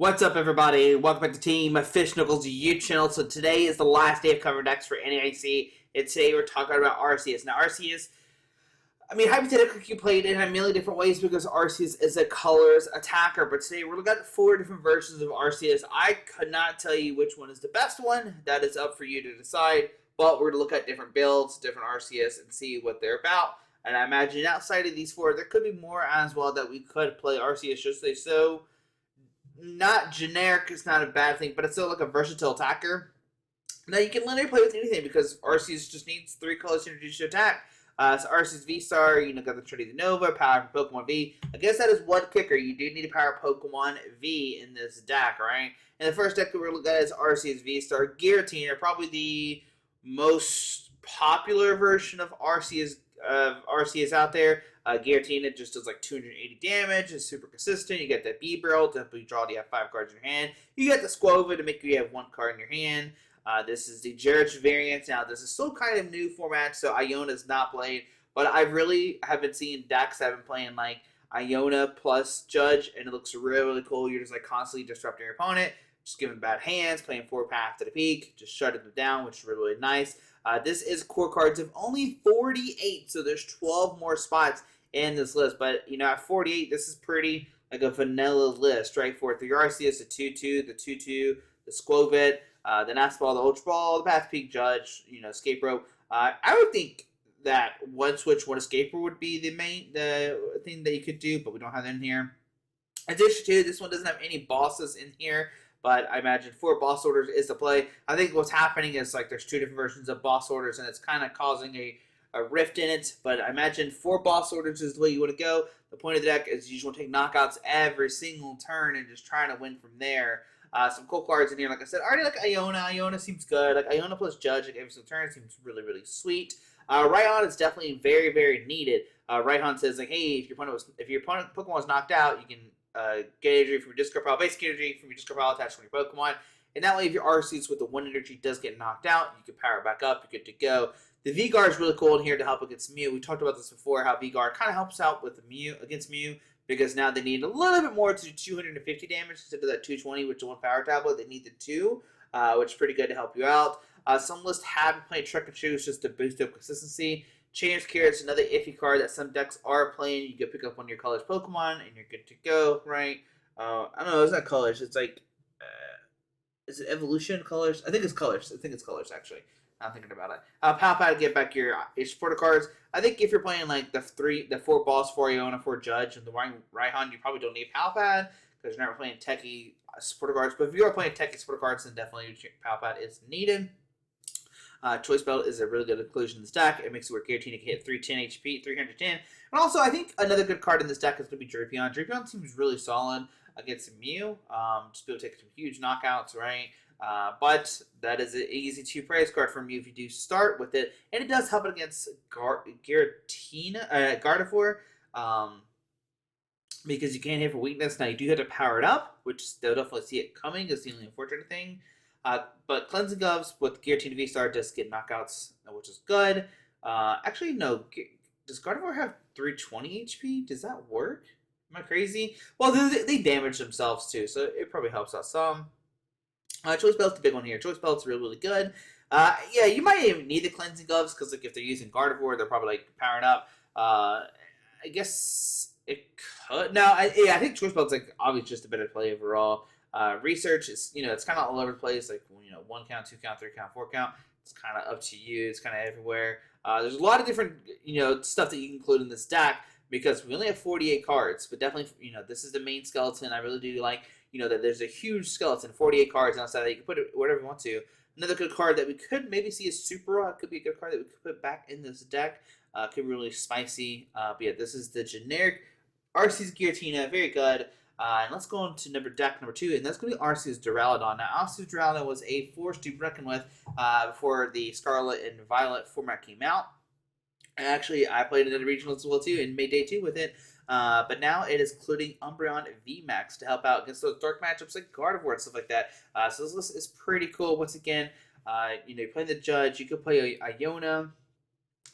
What's up, everybody? Welcome back to Team Fish Knuckles YouTube channel. So today is the last day of covering decks for NAIC, and today we're talking about Arceus. Now, Arceus, hypothetically, you can play it in a million different ways because Arceus is a colors attacker. But today we're looking at 4 different versions of Arceus. I could not tell you which one is the best one. That is up for you to decide. But we're going to look at different builds, different Arceus, and see what they're about. And I imagine outside of these 4, there could be more as well that we could play Arceus just so. Not generic, it's not a bad thing, but it's still like a versatile attacker. Now you can literally play with anything because Arceus just needs 3 colors to introduce your attack. So Arceus VSTAR, got the Trinity Nova, power from Pokemon V. I guess that is one kicker. You do need to power Pokemon V in this deck, right? And the first deck that we're looking at is Arceus VSTAR Guillotine, probably the most popular version of Arceus out there. Guillotine, it just does like 280 damage. It's super consistent. You get that B-Barrel to help you draw to have 5 cards in your hand. You get the Squova to make you have 1 card in your hand. This is the Jarich variant. Now, this is still kind of new format, so Iona's not played. But I really have been seeing decks that have been playing like Iona plus Judge, and it looks really, really cool. You're just like constantly disrupting your opponent, just giving bad hands, playing 4 path to the peak, just shutting them down, which is really, really nice. This is core cards of only 48, so there's 12 more spots in this list. But, at 48, this is pretty like a vanilla list, right? For the Arceus, the 2-2, the 2-2, the Squovit, the Nast Ball, the Ultra Ball, the Path Peak Judge, Escape Rope. I would think that one switch, one escape rope would be the thing that you could do, but we don't have that in here. In addition to, this one doesn't have any bosses in here. But I imagine 4 boss orders is the play. I think what's happening is like there's 2 different versions of boss orders, and it's kind of causing a rift in it. But I imagine 4 boss orders is the way you want to go. The point of the deck is you just want to take knockouts every single turn and just trying to win from there. Some cool cards in here. Like I said, I already like Iona. Iona seems good. Like Iona plus Judge like every single turn seems really, really sweet. Raihan is definitely very, very needed. Raihan says like, hey, if your opponent Pokemon was knocked out, you can get energy from your discard pile, basic energy from your discard pile attached to your Pokemon. And that way, if your Arceus with the 1 energy does get knocked out, you can power it back up, you're good to go. The V-Guard is really cool in here to help against Mew. We talked about this before, how V-Guard kind of helps out with against Mew, because now they need a little bit more to do 250 damage instead of that 220, which is 1 power tablet. They need the 2, which is pretty good to help you out. Some lists have been playing Trick and Choose just to boost up consistency. Change Carrot's another iffy card that some decks are playing. You can pick up one of your colors Pokemon, and you're good to go, right? I don't know, it's not colors. It's like, is it evolution colors? I think it's colors. Actually. I'm thinking about it. Pal to get back your supporter cards. I think if you're playing like the 4 boss, 4 Iona, 4 Judge, and the Raihan, you probably don't need Palpad because you're not playing techie supporter cards. But if you are playing techie supporter cards, then definitely Palpad is needed. Choice Belt is a really good inclusion in this deck. It makes it where Guillotine can hit 310 HP, 310. And also, I think another good card in this deck is going to be Drapion. Drapion seems really solid against Mew. Just be able to take some huge knockouts, right? But that is an easy 2 praise card from you if you do start with it. And it does help it against Gardevoir. Because you can't hit for weakness. Now, you do have to power it up, which they'll definitely see it coming. Is the only unfortunate thing. But Cleansing Gloves with Guillotine V-Star does get knockouts, which is good. Actually, no. Does Gardevoir have 320 HP? Does that work? Am I crazy? Well, they damage themselves, too, so it probably helps out some. Choice Belt's the big one here. Choice Belt's really, really good. Yeah, you might even need the Cleansing Gloves, because like, if they're using Gardevoir, they're probably like powering up. I guess it could. No, I think Choice Belt's like obviously just a better play overall. Research is, it's kind of all over the place, like, 1 count, 2 count, 3 count, 4 count. It's kind of up to you. It's kind of everywhere. There's a lot of different, stuff that you can include in this deck because we only have 48 cards, but definitely, this is the main skeleton. I really do like, that there's a huge skeleton, 48 cards outside that you can put it whatever you want to. Another good card that we could maybe see is Super Raw. It could be a good card that we could put back in this deck. Could be really spicy. But yeah, this is the generic Arceus Giratina. Very good. And let's go on to deck number 2, and that's going to be Arceus Dorado. Now, Arceus Dorado was a force to reckon with before the Scarlet and Violet format came out. And actually, I played it in the regionals as well, too, and made day 2 with it. But now it is including Umbreon VMAX to help out against those dark matchups like Gardevoir and stuff like that. So this list is pretty cool. Once again, you're playing the Judge. You could play Iona.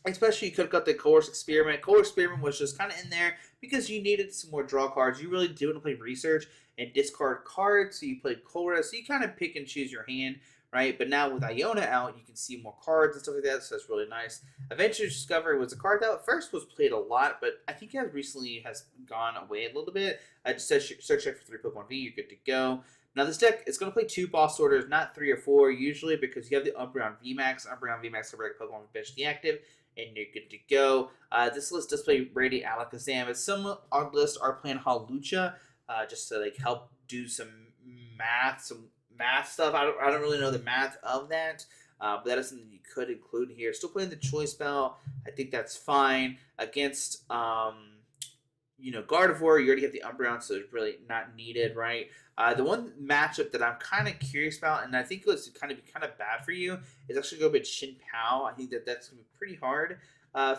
Especially, you could have got the Course Experiment. Course Experiment was just kind of in there because you needed some more draw cards. You really do want to play Research and discard cards, so you played Cora. So you kind of pick and choose your hand, right? But now with Iona out, you can see more cards and stuff like that, so that's really nice. Adventure Discovery was a card that at first was played a lot, but I think it recently has gone away a little bit. I just said search check for 3 Pokemon V, you're good to go. Now this deck is going to play 2 boss orders, not 3 or 4 usually, because you have the Umbreon VMAX. Umbreon VMAX can break Pokemon bench deactive, and you're good to go. This list does play Radiant Alakazam, but some on lists are playing Hawlucha, just to like help do some math stuff. I don't really know the math of that, but that is something you could include here. Still playing the Choice Bell. I think that's fine against Gardevoir. You already have the Umbreon, so it's really not needed, right? The one matchup that I'm kind of curious about, and I think it was kind of bad for you, is actually go with Chien-Pao. I think that's gonna be pretty hard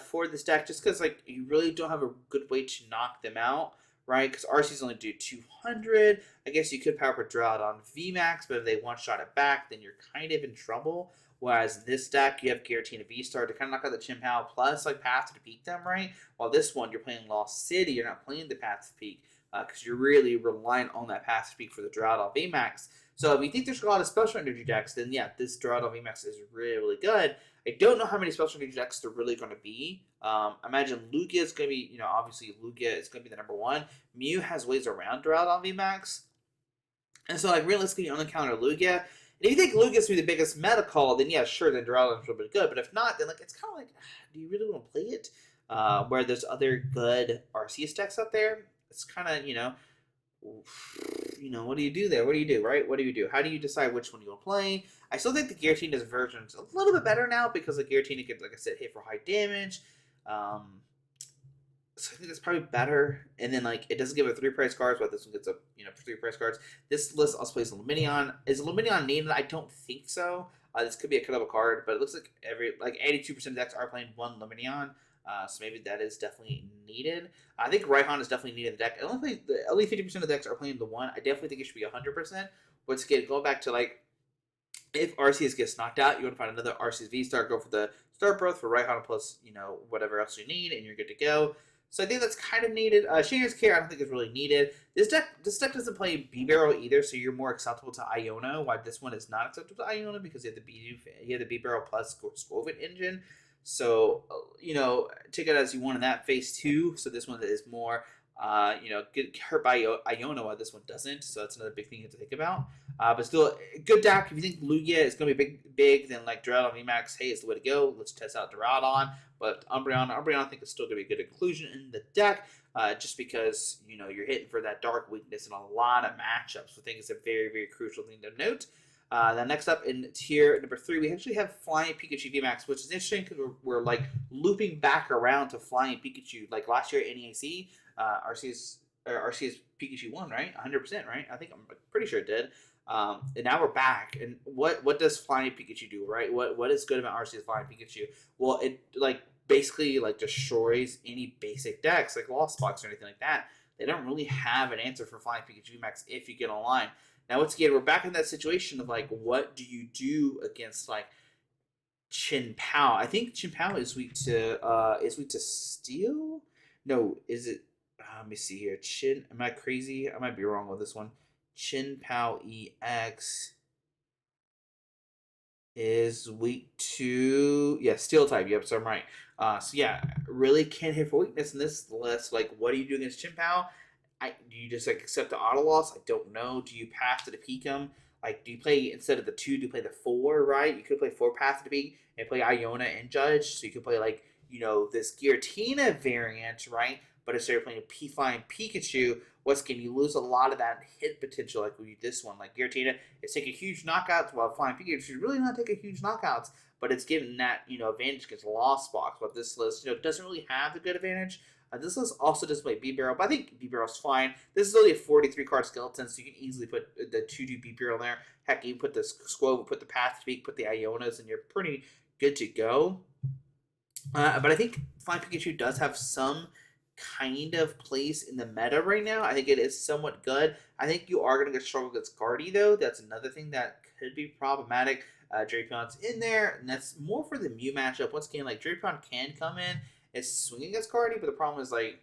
for this deck, just because like you really don't have a good way to knock them out, right? Because RCs only do 200. I guess you could power up Dorado on VMAX, but if they one-shot it back, then you're kind of in trouble. Whereas this deck, you have Giratina VSTAR to kind of knock out the Chien-Pao plus like Path to Peak them, right? While this one, you're playing Lost City, you're not playing the Path to Peak because you're really relying on that Path to Peak for the Dorado VMAX. So if you think there's a lot of Special Energy decks, then yeah, this Dorado VMAX is really, really good. I don't know how many Special Energy decks there are really going to be. Imagine Lugia is going to be, obviously Lugia is going to be the number 1. Mew has ways around Dorado VMAX. And so, like, realistically, you only counter Lugia. And if you think Lugia's going to be the biggest meta call, then yeah, sure, then Dorado is a little bit good. But if not, then like it's kind of like, do you really want to play it? Where there's other good Arceus decks out there, it's kind of, what do you do there? What do you do, right? What do you do? How do you decide which one you want to play? I still think the Giratina's version is a little bit better now because the Giratina can, like I said, hit for high damage. So I think that's probably better. And then like it doesn't give it 3 price cards, but this one gets a 3 price cards. This list also plays Lumineon. Is Lumineon needed? I don't think so. This could be a cut of a card, but it looks like 82% of decks are playing 1 Lumineon. So maybe that is definitely needed. I think Raihan is definitely needed in the deck. Only 50% of the decks are playing the 1. I definitely think it should be 100%. Once again, going back to like, if Arceus gets knocked out, you want to find another Arceus V-Star, go for the Star Growth for Raihan plus, whatever else you need, and you're good to go. So I think that's kind of needed. Shinra's Care, I don't think is really needed. This deck doesn't play B-Barrel either, so you're more acceptable to Iona, while this one is not acceptable to Iona because you have the B-Barrel plus Scorvin engine. So, take it as you want in that phase 2. So this one is more, get hurt by Iona while this one doesn't. So that's another big thing you have to think about. But still, good deck. If you think Lugia is going to be big, then like Dorado VMAX, hey, is the way to go. Let's test out Doradon. But Umbreon, I think is still going to be a good inclusion in the deck. Just because, you're hitting for that dark weakness in a lot of matchups. So I think it's a very, very crucial thing to note. Then next up in tier number 3, we actually have Flying Pikachu VMAX, which is interesting because we're like looping back around to Flying Pikachu. Like last year at NAIC, Arceus Pikachu won, right? 100%, right? I think I'm pretty sure it did. And now we're back. And what does Flying Pikachu do, right? What is good about Arceus Flying Pikachu? Well, it basically destroys any basic decks like Lost Box or anything like that. They don't really have an answer for Flying Pikachu VMAX if you get online. Now, once again, we're back in that situation of what do you do against Chien-Pao? I think Chien-Pao is weak to Steel. No, is it? Let me see here. Am I crazy? I might be wrong with this one. Chien-Pao EX is weak to Steel type. Yep, so I'm right. So yeah, really can't hit for weakness in this list. What do you do against Chien-Pao? Do you just accept the auto loss? I don't know. Do you pass to the Peek'em? Do you play instead of the 2? Do you play the 4? Right? You could play 4 pass to the Peak and play Iona and Judge. So you could play this Giratina variant, right? But instead of playing Flying Pikachu, once again you lose a lot of that hit potential with this one. Giratina is taking huge knockouts while Flying Pikachu is really not taking huge knockouts, but it's giving that advantage against Lost Box. But this list doesn't really have the good advantage. This list also does play B-Barrel, but I think B-Barrel's fine. This is only a 43-card skeleton, so you can easily put the 2-2 B-Barrel there. Heck, you can put the Squove, put the Path Speak, put the Ionas, and you're pretty good to go. But I think Flying Pikachu does have some kind of place in the meta right now. I think it is somewhat good. I think you are going to struggle against Guardy, though. That's another thing that could be problematic. Drapion's in there, and that's more for the Mew matchup. Once again, like Drapion can come in and swing against Cardi, but the problem is like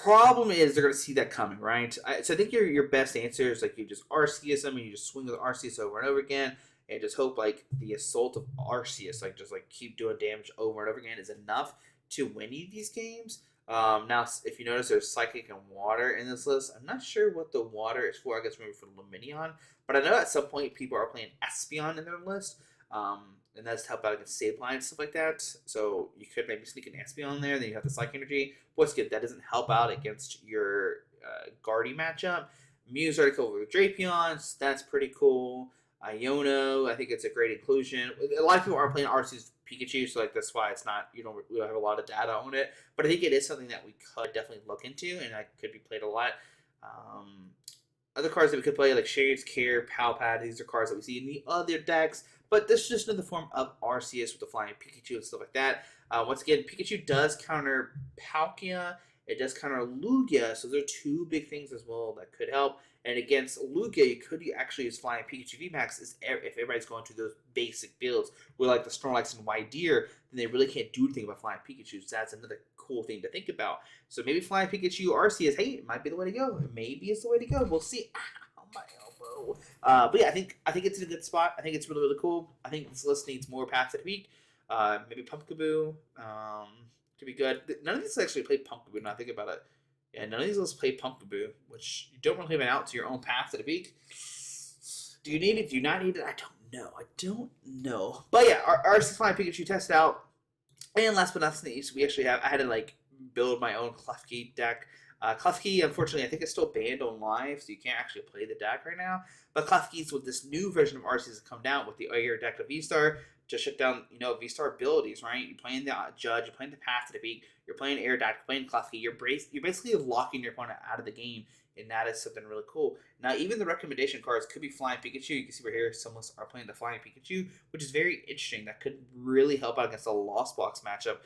they're going to see that coming, right? So I think your best answer is like you just Arceus them and you just swing with Arceus over and over again, and just hope like the assault of Arceus, like just like keep doing damage over and over again, is enough to win you these games. Now, if you notice, there's Psychic and Water in this list. I'm not sure what the Water is for. I guess maybe for Luminion. But I know at some point people are playing Espeon in their list. And that's to help out against Sableye and stuff like that. So you could maybe sneak an Espeon in there. Then you have the Psychic Energy. What's good? That doesn't help out against your Guardy matchup. Mew's already covered with Drapion. So that's pretty cool. Iono, I think it's a great inclusion. A lot of people aren't playing Arceus Pikachu, so like that's why it's not, we don't have a lot of data on it. But I think it is something that we could definitely look into, and that could be played a lot. Other cards that we could play, like Shades, Care, Palpad, these are cards that we see in the other decks. But this is just another form of Arceus with the flying Pikachu and stuff like that. Once again, Pikachu does counter Palkia. It does counter Lugia, so there are two big things as well that could help. And against Lugia, you could actually use Flying Pikachu VMAX if everybody's going to those basic builds with like the Snorlax and Widear, then they really can't do anything about Flying Pikachu. So that's another cool thing to think about. So maybe Flying Pikachu Arceus, hey, it might be the way to go. Maybe it's the way to go. We'll see. Ow, my elbow. But yeah, I think it's in a good spot. I think it's really, really cool. I think this list needs more Paths to Defeat. Maybe Pumpkaboo. Could be good. None of these actually play Pumpkaboo, now I think about it. Yeah, none of these lists play Pumpkaboo, which you don't really have an out to your own Path to Defeat. Do you need it? Do you not need it? I don't know. But yeah, our Flying Pikachu test out. And last but not least, I had to like build my own Clucky deck. Clucky, unfortunately, I think it's still banned on live, so you can't actually play the deck right now. But Clucky's with this new version of Arceus has come down with the Air deck of VSTAR to shut down, VSTAR abilities, right? You're playing the Judge, you're playing the Path to Defeat, you're playing Air deck, you're playing Clucky, you're basically locking your opponent out of the game, and that is something really cool. Now, even the recommendation cards could be Flying Pikachu. You can see right here, some lists are playing the Flying Pikachu, which is very interesting. That could really help out against a Lost Box matchup.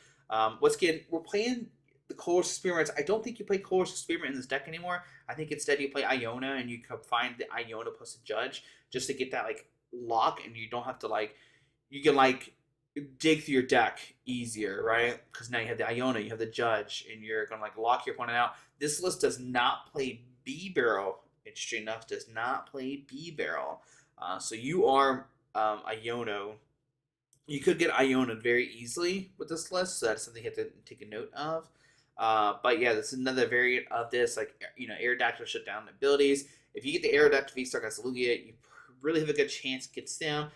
Once again, we're playing the Colress Experiments. I don't think you play Colress Experiment in this deck anymore. I think instead you play Iona, and you can find the Iona plus a Judge just to get that like lock, and you don't have to you can dig through your deck easier, right? Because now you have the Iona, you have the Judge, and you're gonna lock your opponent out. This list does not play B-Barrel. Interesting enough, does not play B-Barrel. So you are Iono. You could get Iona very easily with this list, so that's something you have to take a note of. But yeah, this is another variant of this. Aerodactyl shut down abilities. If you get the Aerodactyl V-Star against Lugia, you really have a good chance against them.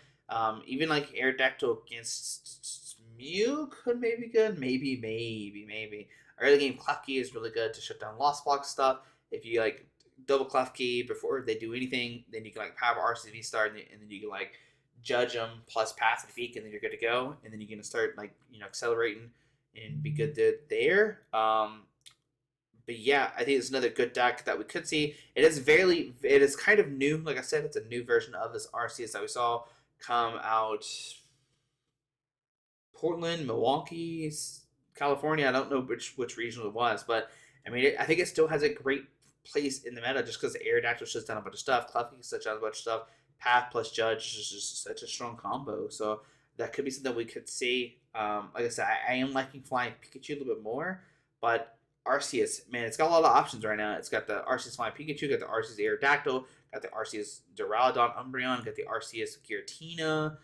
Even Aerodactyl against Mew could maybe be good. Maybe. Early game Clucky is really good to shut down Lost Block stuff. If you double Clucky before they do anything, then you can power Arceus V-Star, and then you can Judge them plus Pass and Defeat, and then you're good to go. And then you're gonna start accelerating and be good there. But yeah, I think it's another good deck that we could see. It is kind of new. Like I said, it's a new version of this Arceus that we saw come out. Portland, Milwaukee, California. I don't know which region it was, but I mean, I think it still has a great place in the meta just because Aerodactyl shuts down a bunch of stuff. Clucky shuts down a bunch of stuff. Path plus Judge is just such a strong combo. So that could be something we could see. Like I said, I am liking Flying Pikachu a little bit more, but Arceus, man, it's got a lot of options right now. It's got the Arceus Flying Pikachu, got the Arceus Aerodactyl, got the Arceus Dorado Umbreon, got the Arceus Giratina.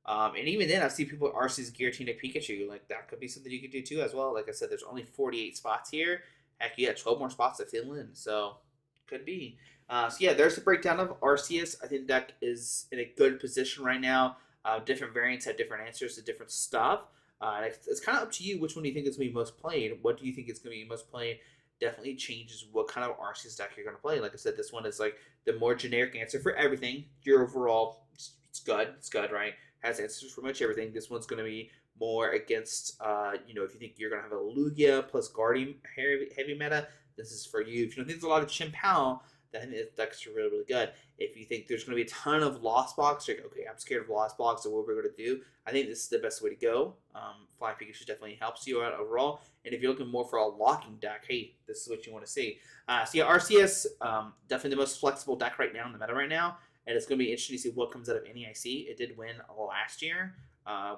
And even then, I see people Arceus Giratina Pikachu. That could be something you could do too as well. Like I said, there's only 48 spots here. Heck, you got 12 more spots to fill in. So, could be. So yeah, there's the breakdown of Arceus. I think the deck is in a good position right now. Different variants have different answers to different stuff. It's kind of up to you which one do you think is going to be most played. What do you think is going to be most played? Definitely changes what kind of Arceus deck you're going to play. Like I said, this one is the more generic answer for everything. Your overall, it's good, right? Has answers for much everything. This one's going to be more against, if you think you're going to have a Lugia plus Guardian heavy meta, this is for you. If you don't think there's a lot of Chien-Pao, then this deck's really, really good. If you think there's going to be a ton of Lost Box, you're like, okay, I'm scared of Lost Box, so what we're going to do, I think this is the best way to go. Flying Pikachu definitely helps you out overall. And if you're looking more for a locking deck, hey, this is what you want to see. So yeah, Arceus, definitely the most flexible deck right now in the meta right now. and it's going to be interesting to see what comes out of NAIC. It did win last year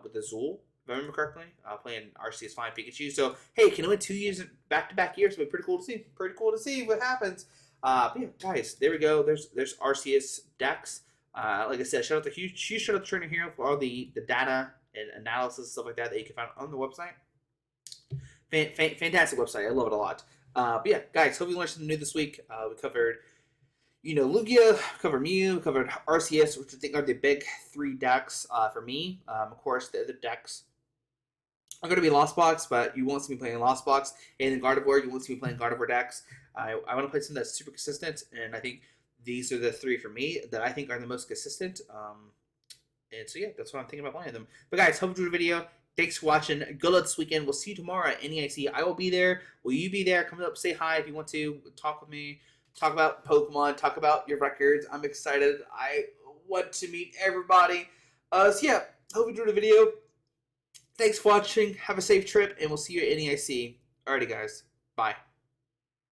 with the Zool, if I remember correctly, playing Arceus Flying Pikachu. So, hey, can it win 2 years back-to-back years? It'll be pretty cool to see. Pretty cool to see what happens. But yeah, guys, there we go. There's Arceus decks. Like I said, shout out to huge shout out to Trainer Hero for all the data and analysis and stuff like that you can find on the website. Fantastic website. I love it a lot. But yeah, guys, hope you learned something new this week. We covered, Lugia, covered Mew, covered Arceus, which I think are the big 3 decks for me. Of course, the other decks are going to be Lost Box, but you won't see me playing Lost Box. And in Gardevoir, you won't see me playing Gardevoir decks. I want to play something that's super consistent, and I think these are the 3 for me that I think are the most consistent. And so, yeah, that's what I'm thinking about playing them. But, guys, hope you enjoyed the video. Thanks for watching. Good luck this weekend. We'll see you tomorrow at NAIC. I will be there. Will you be there? Come up, say hi if you want to. Talk with me. Talk about Pokemon. Talk about your records. I'm excited. I want to meet everybody. So, yeah, hope you enjoyed the video. Thanks for watching. Have a safe trip, and we'll see you at NAIC. Alrighty, guys. Bye.